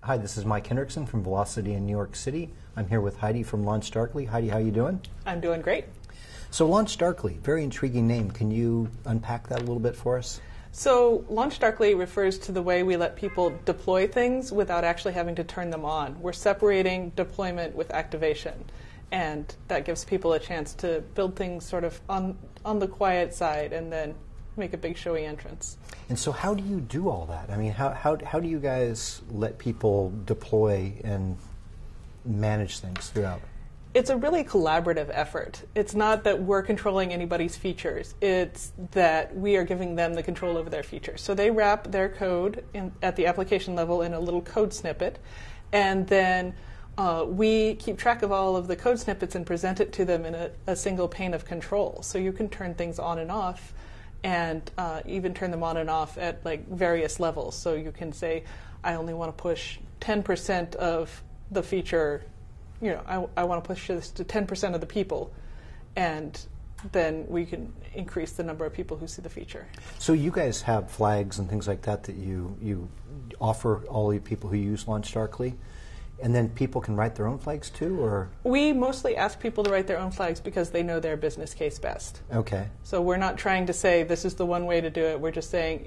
Hi, this is Mike Hendrickson from Velocity in New York City. I'm here with Heidi from LaunchDarkly. Heidi, how you doing? I'm doing great. So LaunchDarkly, very intriguing name. Can you unpack that a little bit for us? So LaunchDarkly refers to the way we let people deploy things without actually having to turn them on. We're separating deployment with activation, and that gives people a chance to build things sort of on the quiet side and then make a big showy entrance. And so how do you do all that? I mean, how do you guys let people deploy and manage things throughout? It's a really collaborative effort. It's not that we're controlling anybody's features. It's that we are giving them the control over their features. So they wrap their code at the application level in a little code snippet, and then we keep track of all of the code snippets and present it to them in a single pane of control. So you can turn things on and off, and even turn them on and off at like various levels. So you can say, I only want to push 10% of the feature. I want to push this to 10% of the people, and then we can increase the number of people who see the feature. So you guys have flags and things like that you offer all the people who use LaunchDarkly, and then people can write their own flags too, or? We mostly ask people to write their own flags because they know their business case best. Okay. So we're not trying to say this is the one way to do it. We're just saying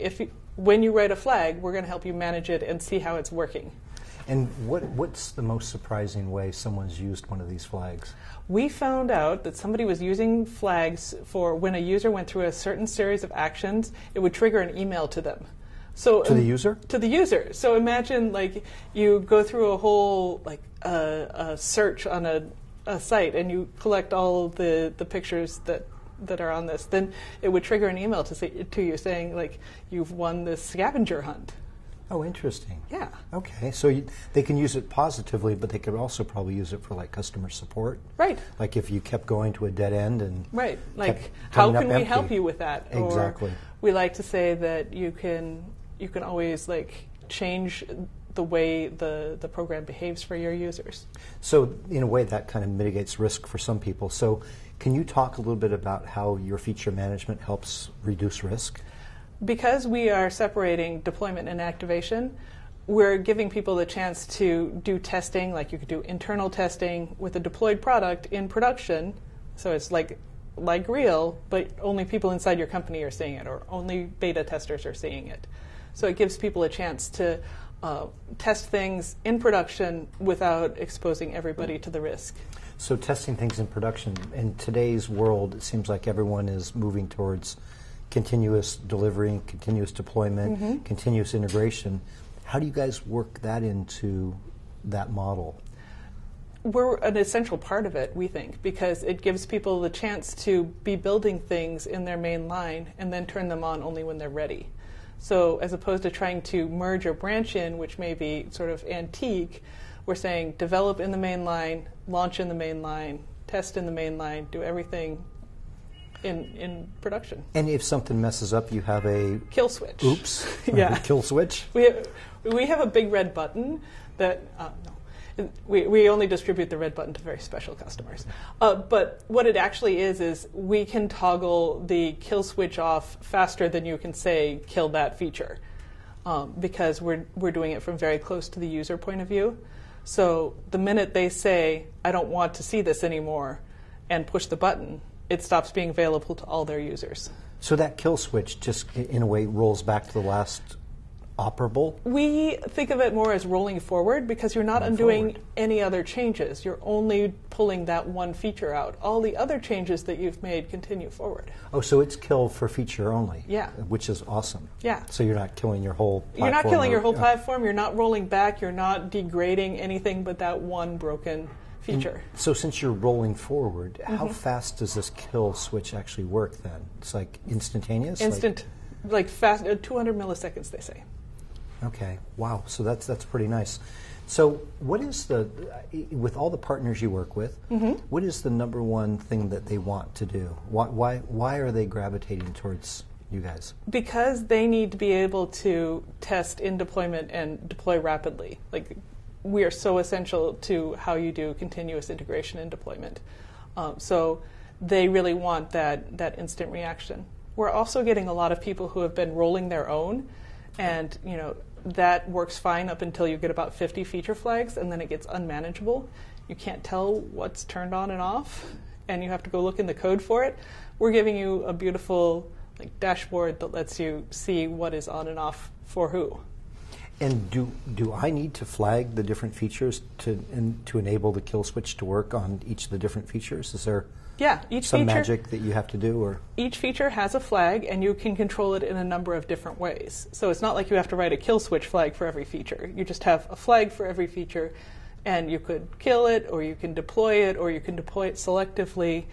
when you write a flag, we're going to help you manage it and see how it's working. And what's the most surprising way someone's used one of these flags? We found out that somebody was using flags for when a user went through a certain series of actions, it would trigger an email to them. So to the user? To the user. So imagine like you go through a whole a search on a site and you collect all the pictures that are on this. Then it would trigger an email to you saying like you've won this scavenger hunt. Oh, interesting. Yeah. Okay, so they can use it positively, but they could also probably use it for like customer support. Right. Like if you kept going to a dead end and right. Like how can we help you with that? Exactly. Or we like to say that you can always like change the way the program behaves for your users. So in a way that kind of mitigates risk for some people. So can you talk a little bit about how your feature management helps reduce risk? Because we are separating deployment and activation, we're giving people the chance to do testing, like you could do internal testing with a deployed product in production. So it's like real, but only people inside your company are seeing it, or only beta testers are seeing it. So it gives people a chance to test things in production without exposing everybody to the risk. So testing things in production, in today's world, it seems like everyone is moving towards continuous delivery, continuous deployment, continuous integration. How do you guys work that into that model? We're an essential part of it, we think, because it gives people the chance to be building things in their main line and then turn them on only when they're ready. So as opposed to trying to merge or branch in, which may be sort of antique, we're saying develop in the main line, launch in the main line, test in the main line, do everything in production. And if something messes up, you have a kill switch. Oops. Yeah. Kill switch. We have a big red button that no, we only distribute the red button to very special customers. But what it actually is we can toggle the kill switch off faster than you can say kill that feature, because we're doing it from very close to the user point of view. So the minute they say I don't want to see this anymore and push the button, it stops being available to all their users. So that kill switch just, in a way, rolls back to the last operable? We think of it more as rolling forward because you're not undoing any other changes. You're only pulling that one feature out. All the other changes that you've made continue forward. Oh, so it's kill for feature only? Yeah. Which is awesome. Yeah. So you're not killing your whole platform? You're not killing your whole platform. You're not rolling back. You're not degrading anything but that one broken feature. And so since you're rolling forward, how fast does this kill switch actually work then? It's like instantaneous? Like fast, 200 milliseconds, they say. Okay, wow, so that's pretty nice. So what is with all the partners you work with, what is the number one thing that they want to do? Why are they gravitating towards you guys? Because they need to be able to test in deployment and deploy rapidly. Like, we are so essential to how you do continuous integration and deployment. So they really want that instant reaction. We're also getting a lot of people who have been rolling their own, and that works fine up until you get about 50 feature flags, and then it gets unmanageable. You can't tell what's turned on and off, and you have to go look in the code for it. We're giving you a beautiful dashboard that lets you see what is on and off for who. And do I need to flag the different features to enable the kill switch to work on each of the different features? Is there some magic that you have to do? Or each feature has a flag, and you can control it in a number of different ways. So it's not like you have to write a kill switch flag for every feature. You just have a flag for every feature, and you could kill it, or you can deploy it, or you can deploy it selectively.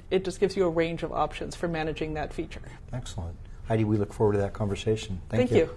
It just gives you a range of options for managing that feature. Excellent. Heidi, we look forward to that conversation. Thank you. you.